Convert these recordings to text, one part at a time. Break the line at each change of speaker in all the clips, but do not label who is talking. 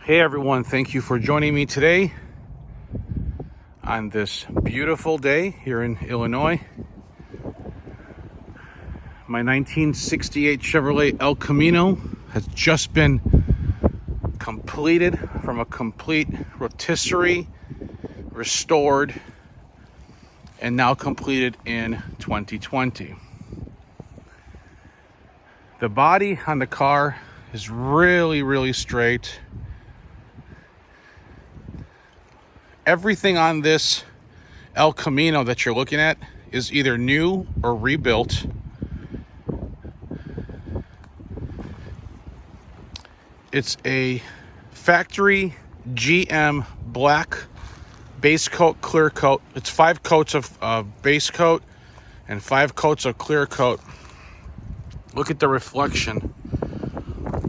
Hey everyone, thank you for joining me today on this beautiful day here in Illinois. My 1968 Chevrolet El Camino has just been completed from a complete rotisserie, restored, and now completed in 2020. The body on the car is really straight. Everything on this El Camino that you're looking at is either new or rebuilt. It's a factory GM black base coat, clear coat. It's 5 coats of base coat and 5 coats of clear coat. Look at the reflection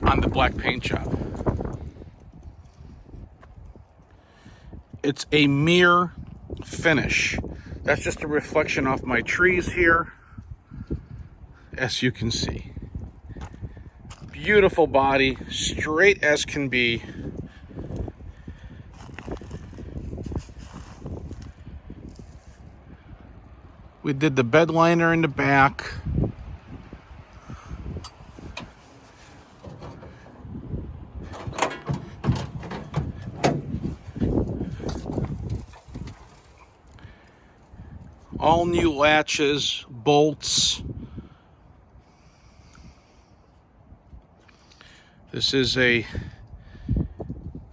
on the black paint job. It's a mirror finish. That's just a reflection off my trees here, as you can see. Beautiful body, straight as can be. We did the bed liner in the back. All new latches, bolts. This is a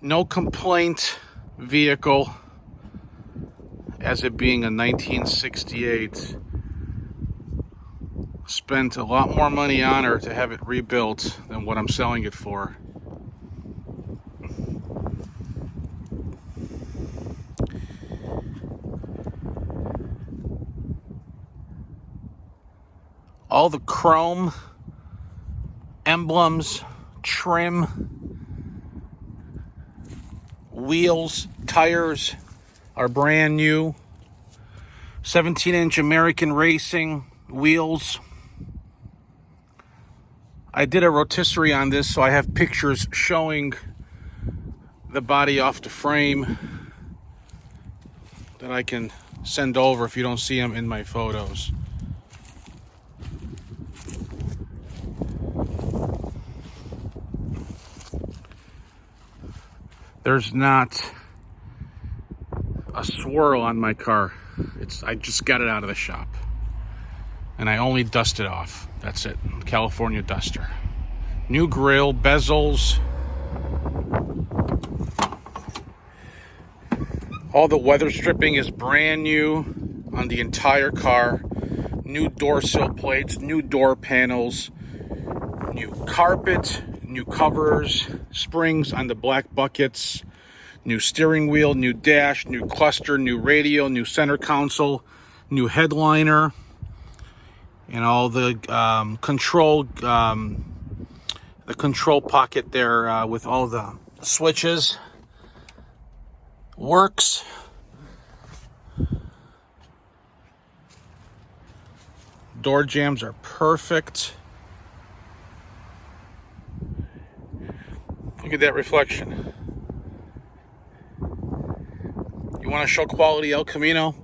no complaint vehicle, as it being a 1968. Spent a lot more money on her to have it rebuilt than what I'm selling it for. All the chrome, emblems, trim, wheels, tires are brand new. 17-inch American Racing wheels. I did a rotisserie on this, so I have pictures showing the body off the frame that I can send over if you don't see them in my photos. There's not a swirl on my car. I just got it out of the shop. And I only dust it off. That's it. California duster. New grille, bezels. All the weather stripping is brand new on the entire car. New door sill plates, new door panels, new carpet, new covers, springs on the black buckets, new steering wheel, new dash, new cluster, new radio, new center console, new headliner, and all the control pocket there with all the switches works. Door jambs are perfect. Look at that reflection. You want to show quality El Camino?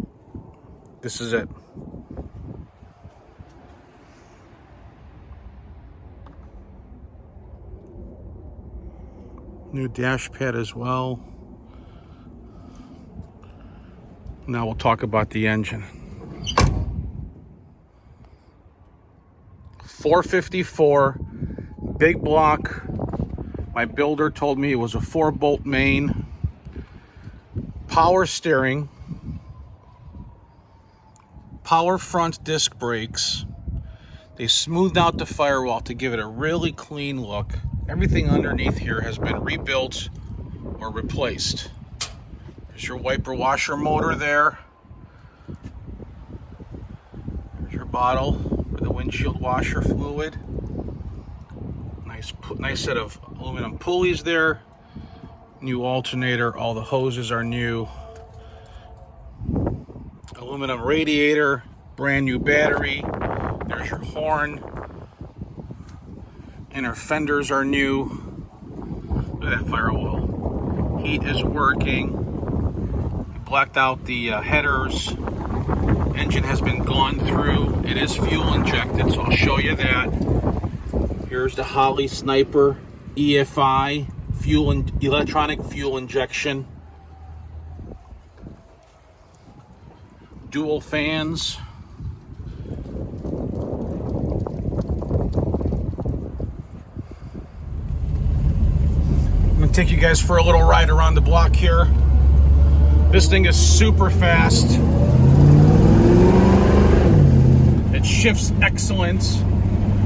This is it. New dash pad as well. Now we'll talk about the engine. 454 Big Block. My builder told me it was a 4-bolt main. Power steering. Power front disc brakes. They smoothed out the firewall to give it a really clean look. Everything underneath here has been rebuilt or replaced. There's your wiper washer motor there. There's your bottle for the windshield washer fluid. Nice set of aluminum pulleys there. New alternator. All the hoses are new. Aluminum radiator. Brand new battery. There's your horn. Inner fenders are new. Look at that firewall. Heat is working. Blacked out the headers. Engine has been gone through. It is fuel injected, so I'll show you that. Here's the Holley Sniper EFI electronic fuel injection. Dual fans. I'm gonna take you guys for a little ride around the block here. This thing is super fast. It shifts excellent.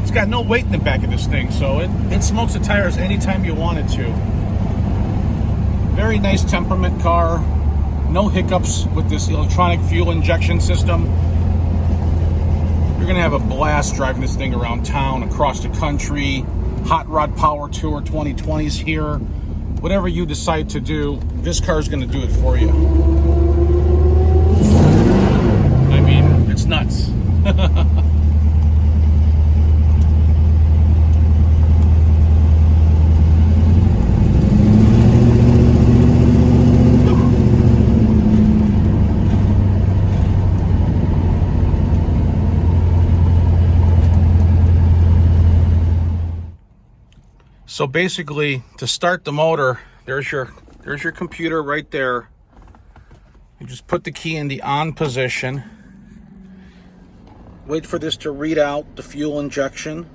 It's got no weight in the back of this thing, so it smokes the tires anytime you want it to. Very nice temperament car. No hiccups with this electronic fuel injection system. You're gonna have a blast driving this thing around town, across the country. Hot Rod Power Tour 2020's here. Whatever you decide to do, this car is gonna do it for you. I mean, it's nuts. So basically, to start the motor, there's your computer right there. You just put the key in the on position. Wait for this to read out the fuel injection.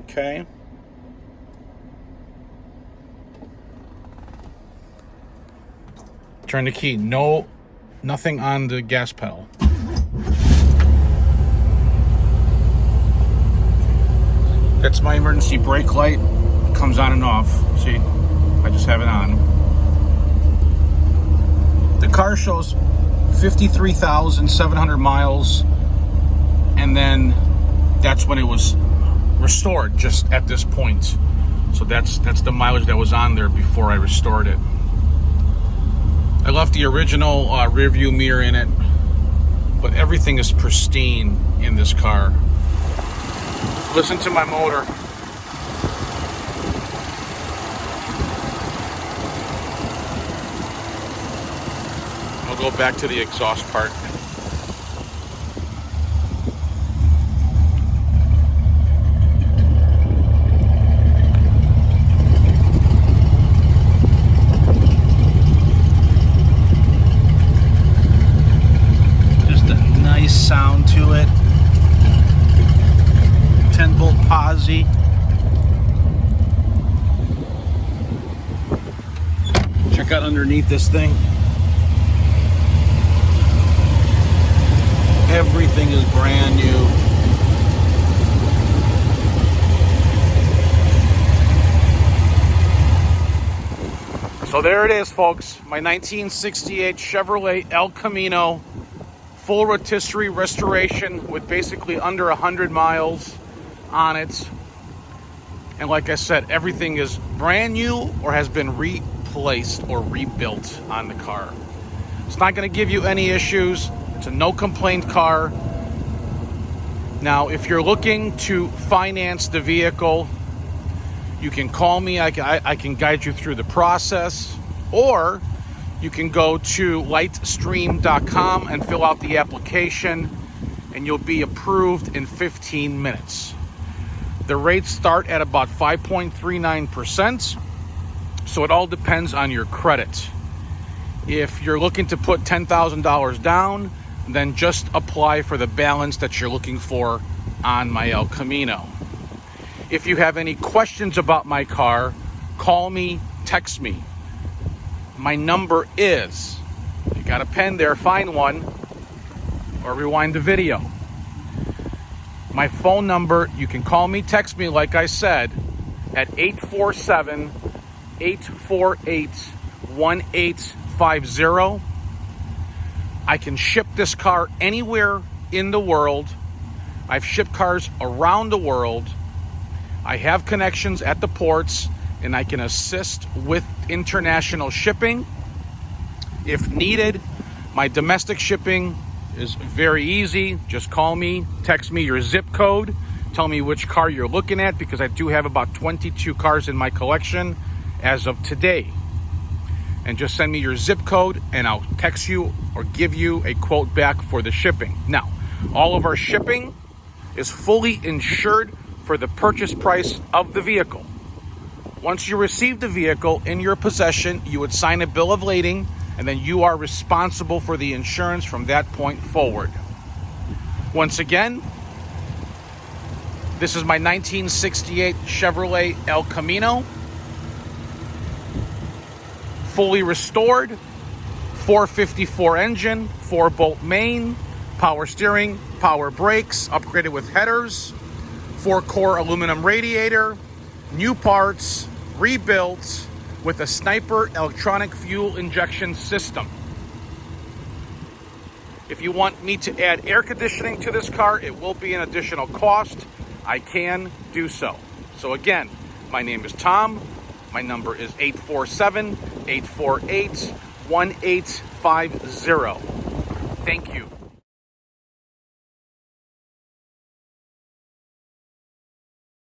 Okay. Turn the key. Nothing on the gas pedal. That's my emergency brake light. It comes on and off. See, I just have it on. The car shows 53,700 miles, and then that's when it was restored, just at this point. So that's the mileage that was on there before I restored it. I left the original rear view mirror in it, but everything is pristine in this car. Listen to my motor. I'll go back to the exhaust part. Just a nice sound to it. 10-volt posi. Check out underneath this thing. Everything is brand new. So there it is, folks. My 1968 Chevrolet El Camino, full rotisserie restoration with basically under 100 miles on it. And like I said, everything is brand new or has been replaced or rebuilt on the car. It's not going to give you any issues. It's a no complaint car. Now, if you're looking to finance the vehicle, you can call me. I can guide you through the process, or you can go to lightstream.com and fill out the application, and you'll be approved in 15 minutes. The rates start at about 5.39%, so it all depends on your credit. If you're looking to put $10,000 down, then just apply for the balance that you're looking for on my El Camino. If you have any questions about my car, call me, text me. My number is, you got a pen there, find one, or rewind the video. My phone number, you can call me, text me, like I said, at 847-848-1850. I can ship this car anywhere in the world. I've shipped cars around the world. I have connections at the ports, and I can assist with international shipping if needed. My domestic shipping is very easy. Just call me, text me your zip code, tell me which car you're looking at, because I do have about 22 cars in my collection as of today. And just send me your zip code and I'll text you or give you a quote back for the shipping. Now, all of our shipping is fully insured for the purchase price of the vehicle. Once you receive the vehicle in your possession, you would sign a bill of lading, and then you are responsible for the insurance from that point forward. Once again, this is my 1968 Chevrolet El Camino. Fully restored, 454 engine, 4-bolt main, power steering, power brakes, upgraded with headers, 4-core aluminum radiator, new parts, rebuilt with a Sniper electronic fuel injection system. If you want me to add air conditioning to this car, it will be an additional cost. I can do so. So again, my name is Tom. My number is 847-848-1850. Thank you.